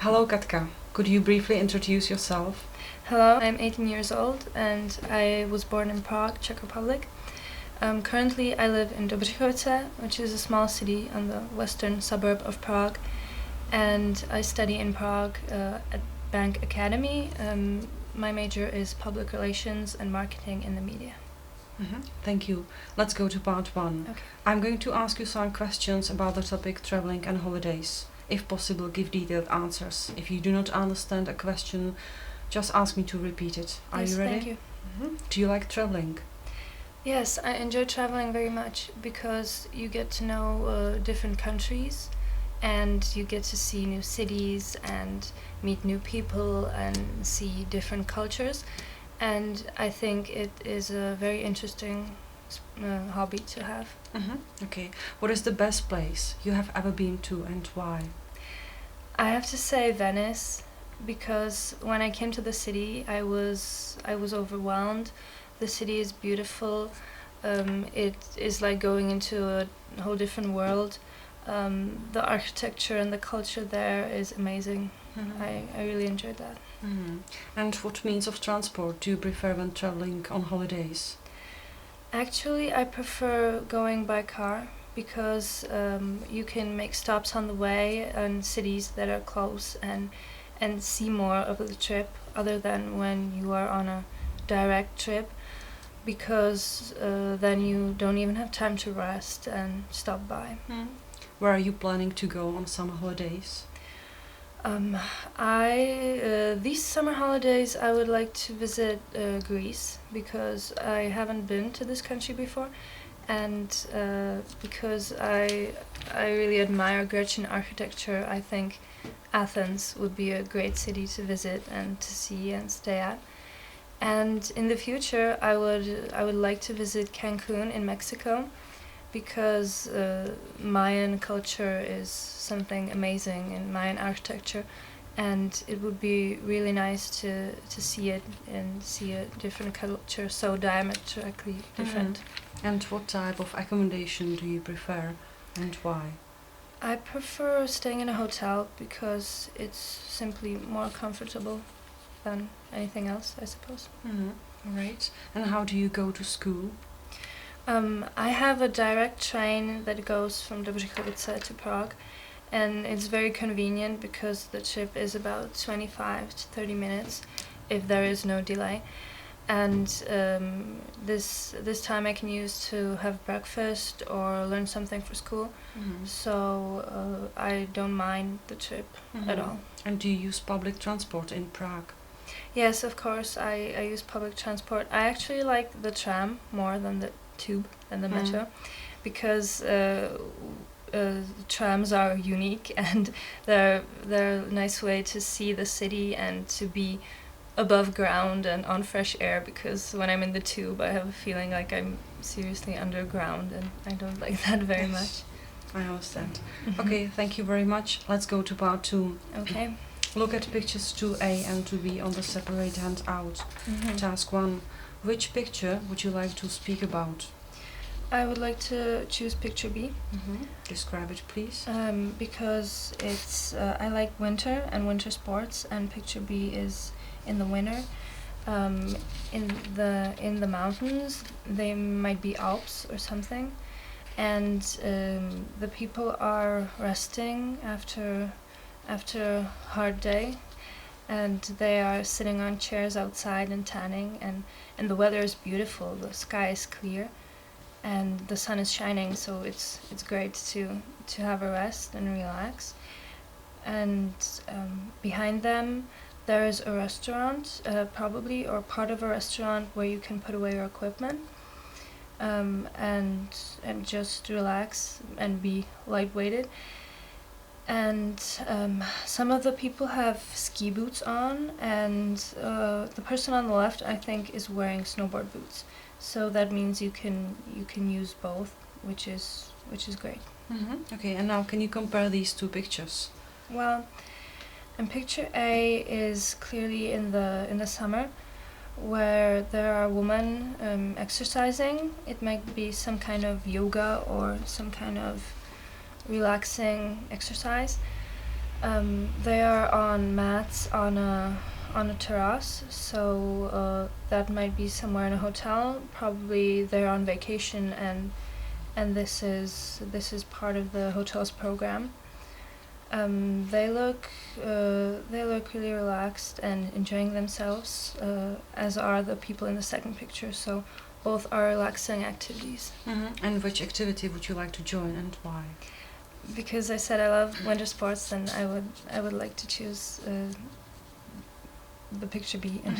Hello Katka, could you briefly introduce yourself? Hello, I'm 18 years old and I was born in Prague, Czech Republic. Currently I live in Dobřichovice, which is a small city on the western suburb of Prague, and I study in Prague at Bank Academy. My major is public relations and marketing in the media. Thank you. Let's go to part one. Okay. I'm going to ask you some questions about the topic traveling and holidays. If possible, give detailed answers. If you do not understand a question, just ask me to repeat it. Are Yes, you ready? thank you. Do you like traveling? Yes, I enjoy traveling very much because you get to know different countries and you get to see new cities and meet new people and see different cultures. And I think it is a very interesting hobby to have. Okay. What is the best place you have ever been to and why? I have to say Venice, because when I came to the city, I was overwhelmed. The city is beautiful. It is like going into a whole different world. The architecture and the culture there is amazing. I really enjoyed that. And what means of transport do you prefer when traveling on holidays? Actually, I prefer going by car because you can make stops on the way in cities that are close and see more of the trip other than when you are on a direct trip, because then you don't even have time to rest and stop by. Where are you planning to go on summer holidays? These summer holidays I would like to visit Greece, because I haven't been to this country before, and because I really admire Grecian architecture. I think Athens would be a great city to visit and to see and stay at. And in the future I would like to visit Cancun in Mexico, because Mayan culture is something amazing in Mayan architecture, and it would be really nice to see it and see a different culture so diametrically different. And what type of accommodation do you prefer and why? I prefer staying in a hotel because it's simply more comfortable than anything else, I suppose. Right. And how do you go to school? I have a direct train that goes from Dobřichovice to Prague, and it's very convenient because the trip is about 25 to 30 minutes if there is no delay. And this time I can use to have breakfast or learn something for school, so I don't mind the trip at all. And do you use public transport in Prague? Yes, of course, I use public transport. I actually like the tram more than the tube and the metro, because trams are unique and they're a nice way to see the city and to be above ground and on fresh air, because when I'm in the tube I have a feeling like I'm seriously underground, and I don't like that very much. I understand. Okay, thank you very much. Let's go to part 2. Okay. Look at pictures 2A and 2B on the separate handout. Task 1. Which picture would you like to speak about? I would like to choose picture B. Describe it, please. Because it's I like winter and winter sports, and picture B is in the winter. In the mountains, they might be Alps or something, and the people are resting after a hard day, and they are sitting on chairs outside and tanning, and the weather is beautiful. The sky is clear and the sun is shining, so it's great to have a rest and relax. And behind them there is a restaurant, probably, or part of a restaurant where you can put away your equipment and just relax and be light-weighted. And some of the people have ski boots on, and the person on the left, I think, is wearing snowboard boots. So that means you can use both, which is great. Okay, and now can you compare these two pictures? Well, and picture A is clearly in the summer, where there are women exercising. It might be some kind of yoga or some kind of relaxing exercise. They are on mats on a terrace, so that might be somewhere in a hotel. Probably they're on vacation, and this is part of the hotel's program. They look really relaxed and enjoying themselves, as are the people in the second picture. So both are relaxing activities. And which activity would you like to join and why? Because I said I love winter sports, then I would like to choose the picture B and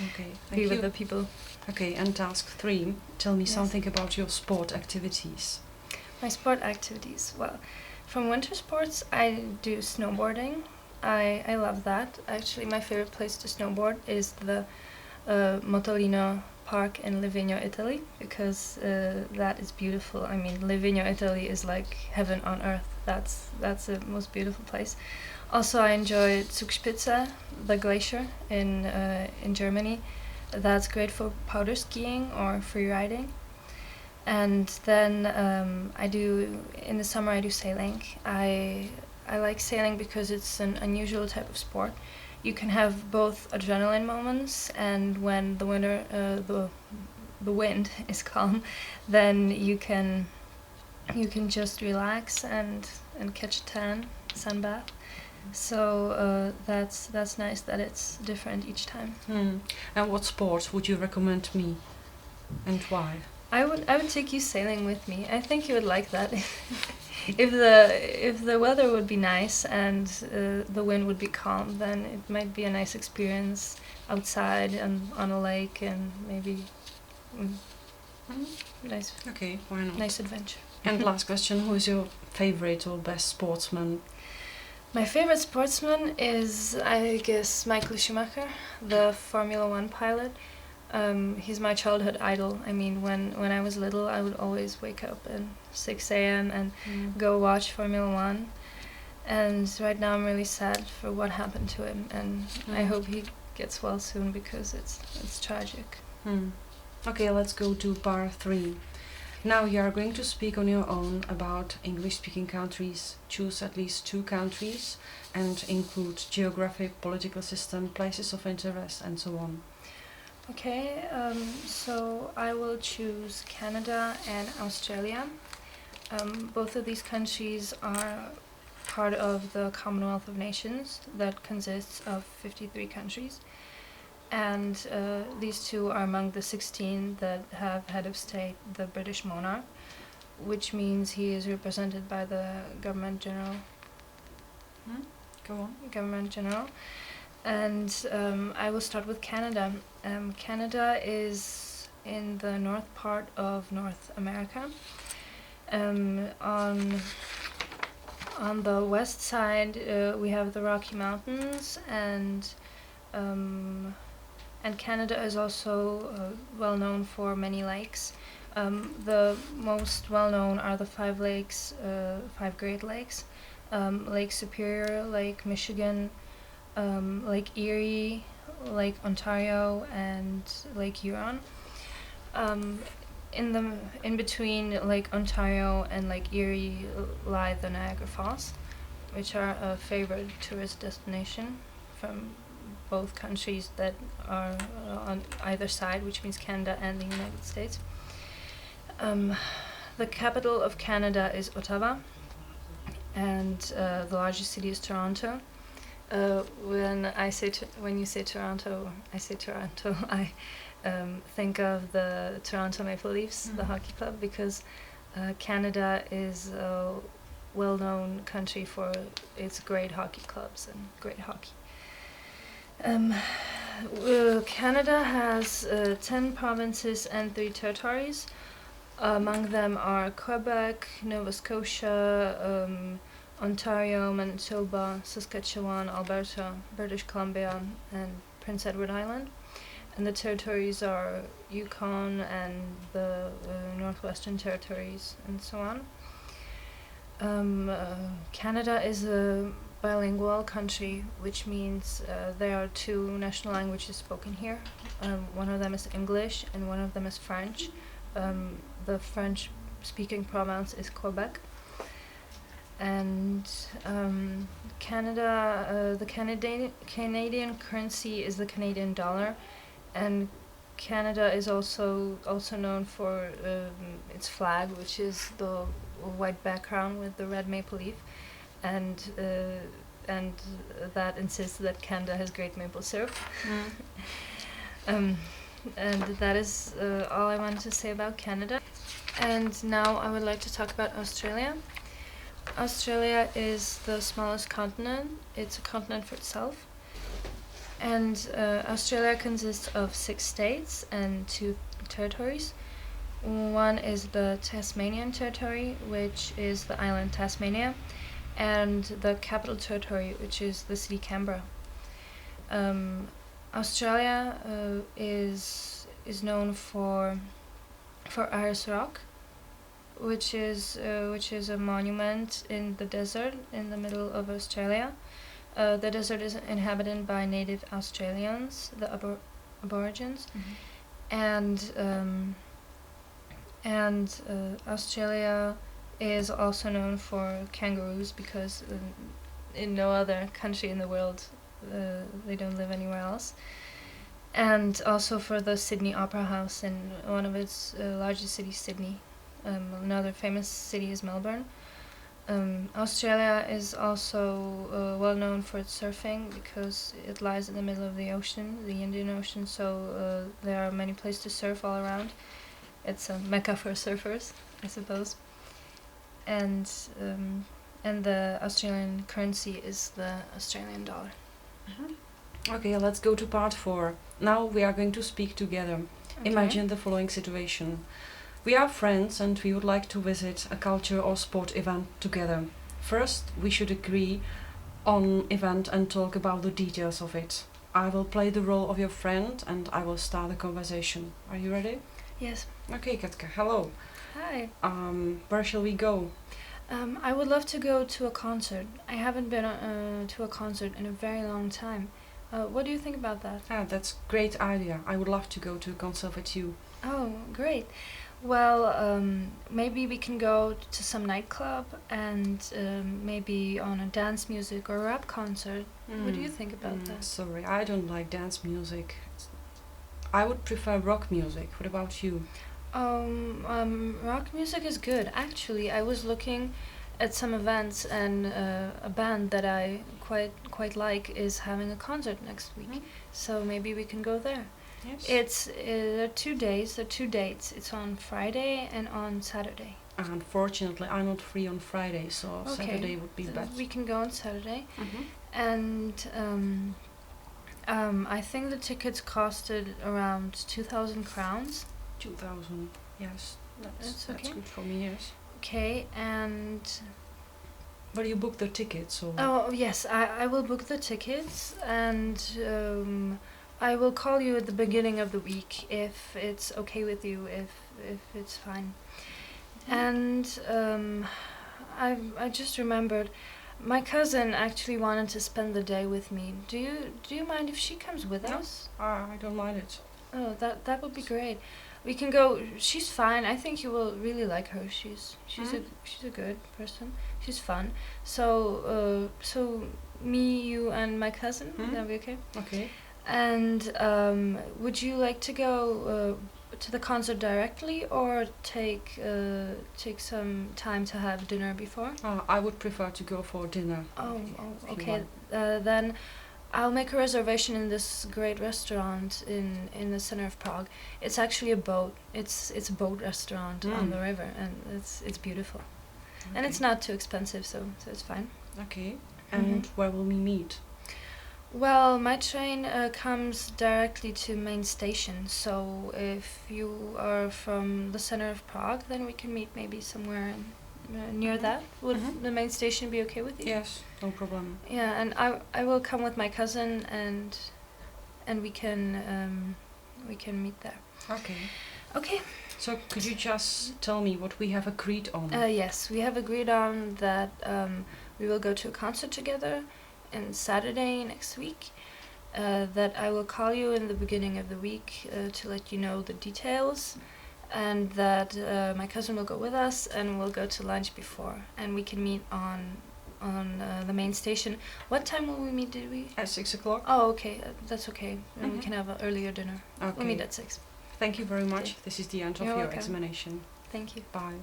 Okay, be with the people. Okay, and task 3, tell me Yes. something about your sport activities. My sport activities. Well, from winter sports, I do snowboarding. I love that. Actually, my favorite place to snowboard is the Motolino Park in Livigno, Italy, because that is beautiful. I mean, Livigno, Italy is like heaven on earth. That's the most beautiful place. Also, I enjoy Zugspitze, the glacier in Germany. That's great for powder skiing or free riding. And then in the summer I do sailing. I like sailing because it's an unusual type of sport. You can have both adrenaline moments, and when the wind is calm, then you can just relax and catch a tan, sunbath. So that's nice that it's different each time. And what sports would you recommend me, and why? I would take you sailing with me. I think you would like that. If the weather would be nice and the wind would be calm, then it might be a nice experience outside and on a lake, and maybe nice. Okay, why not? Nice adventure. And last question: who is your favorite or best sportsman? My favorite sportsman is, I guess, Michael Schumacher, the Formula 1 pilot. He's my childhood idol. I mean, when I was little, I would always wake up at 6 a.m. and go watch Formula 1. And right now I'm really sad for what happened to him, and I hope he gets well soon, because it's tragic. Okay, let's go to part 3. Now you are going to speak on your own about English-speaking countries. Choose at least 2 countries and include geography, political system, places of interest, and so on. Okay, so I will choose Canada and Australia. Both of these countries are part of the Commonwealth of Nations that consists of 53 countries. And these 2 are among the 16 that have head of state the British monarch, which means he is represented by the Government General. Go on. Government General. And I will start with Canada. Canada is in the north part of North America. On the west side, we have the Rocky Mountains, and Canada is also well known for many lakes. The most well known are the 5 lakes, 5 Great Lakes: Lake Superior, Lake Michigan, Lake Erie, Lake Ontario, and Lake Huron. In between Lake Ontario and Lake Erie lie the Niagara Falls, which are a favorite tourist destination from both countries that are on either side, which means Canada and the United States. The capital of Canada is Ottawa, and the largest city is Toronto. When you say Toronto, I say Toronto. I think of the Toronto Maple Leafs, the hockey club, because Canada is a well-known country for its great hockey clubs and great hockey. Canada has 10 provinces and 3 territories. Among them are Quebec, Nova Scotia, Ontario, Manitoba, Saskatchewan, Alberta, British Columbia, and Prince Edward Island. And the territories are Yukon and the Northwestern Territories, and so on. Canada is a bilingual country, which means there are 2 national languages spoken here. One of them is English and one of them is French. The French-speaking province is Quebec. and Canada, the Canadian currency is the Canadian dollar, and Canada is also known for its flag, which is the white background with the red maple leaf, and that insists that Canada has great maple syrup. And that is all I wanted to say about Canada. And now I would like to talk about Australia. Australia is the smallest continent. It's a continent for itself. And Australia consists of 6 states and 2 territories. One is the Tasmanian territory, which is the island Tasmania, and the capital territory, which is the city Canberra. Australia is known for Ayers Rock, which is a monument in the desert in the middle of Australia. The desert is inhabited by native Australians, the Aborigines, and Australia is also known for kangaroos because in no other country in the world they don't live anywhere else. And also for the Sydney Opera House in one of its largest cities, Sydney. Another famous city is Melbourne. Australia is also well known for its surfing because it lies in the middle of the ocean, the Indian Ocean, so there are many places to surf all around. It's a mecca for surfers, I suppose. And the Australian currency is the Australian dollar. Okay, let's go to part 4. Now we are going to speak together. Okay. Imagine the following situation. We are friends and we would like to visit a culture or sport event together. First, we should agree on event and talk about the details of it. I will play the role of your friend and I will start the conversation. Are you ready? Yes. Okay, Katka, hello. Hi. Where shall we go? I would love to go to a concert. I haven't been to a concert in a very long time. What do you think about that? That's a great idea. I would love to go to a concert with you. Oh, great. Well, maybe we can go to some nightclub and maybe on a dance music or rap concert. What do you think about that? Sorry, I don't like dance music. I would prefer rock music. What about you? Rock music is good. Actually, I was looking at some events and a band that I quite like is having a concert next week. So maybe we can go there. Yes. There are 2 days, there are 2 dates. It's on Friday and on Saturday. Unfortunately, I'm not free on Friday, so Okay. Saturday would be better. We can go on Saturday. And I think the tickets costed around 2,000 crowns. 2,000, yes. That's okay. good for me, yes. Okay, and... But you booked the tickets, or... Oh, yes, I will book the tickets, and I will call you at the beginning of the week if it's okay with you, if it's fine. And I just remembered, my cousin actually wanted to spend the day with me. Do you mind if she comes with us? I don't mind it. Oh, that would be great. We can go. She's fine. I think you will really like her. She's a good person. She's fun. So me, you, and my cousin. That'll be okay. Okay. And would you like to go to the concert directly, or take some time to have dinner before? I would prefer to go for dinner. Oh, okay. Then I'll make a reservation in this great restaurant in the center of Prague. It's actually a boat. It's a boat restaurant on the river, and it's beautiful. Okay. And it's not too expensive, so it's fine. Okay. And where will we meet? Well, my train comes directly to main station, so if you are from the center of Prague, then we can meet maybe somewhere near that. Would the main station be okay with you? Yes, no problem. Yeah, and I will come with my cousin, and we can meet there. Okay. Okay. So could you just tell me what we have agreed on? Yes, we have agreed on that we will go to a concert together on Saturday next week. That I will call you in the beginning of the week to let you know the details. and that my cousin will go with us, and we'll go to lunch before, and we can meet on the main station. What time will we meet? Did we? At 6 o'clock. Oh, okay, that's okay. And we can have an earlier dinner. Okay. We'll meet at 6. Thank you very much. Okay. This is the end of You're your welcome. examination. Thank you. Bye.